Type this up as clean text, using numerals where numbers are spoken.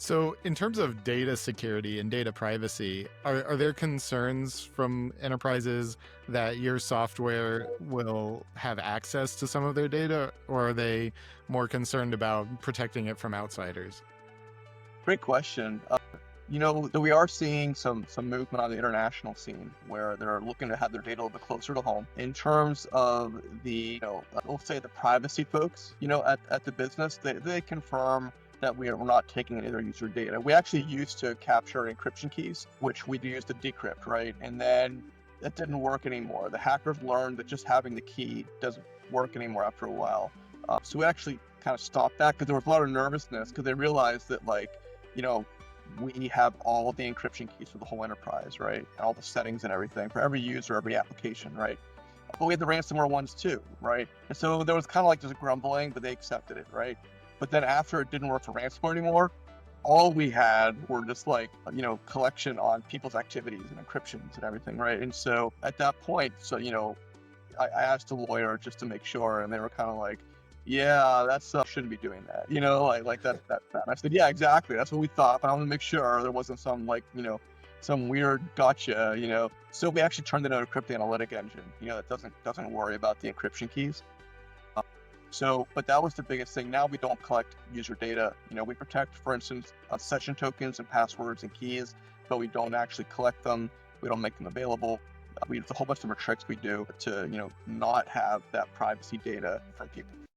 So, in terms of data security and data privacy, are there concerns from enterprises that your software will have access to some of their data, or are they more concerned about protecting it from outsiders? Great question. We are seeing some movement on the international scene where they're looking to have their data a little bit closer to home. In terms of we'll say the privacy folks, at the business, they confirm that we're not taking any of their user data. We actually used to capture encryption keys, which we used to decrypt, right? And then that didn't work anymore. The hackers learned that just having the key doesn't work anymore after a while. So we actually kind of stopped that because there was a lot of nervousness because they realized that you know, we have all of the encryption keys for the whole enterprise, right? All the settings and everything for every user, every application, right? But we had the ransomware ones too, right? And so there was kind of like just grumbling, but they accepted it, right? But then after it didn't work for ransomware anymore, all we had were just collection on people's activities and encryptions and everything, right? And so at that point, I asked a lawyer just to make sure, and they were kind of like, "Yeah, that's shouldn't be doing that," that. And I said, "Yeah, exactly. That's what we thought, but I want to make sure there wasn't some some weird gotcha." So we actually turned it into a cryptanalytic engine, that doesn't worry about the encryption keys. But that was the biggest thing. Now we don't collect user data. We protect, for instance, session tokens and passwords and keys, but we don't actually collect them. We don't make them available. It's a whole bunch of different tricks we do to, not have that privacy data from people.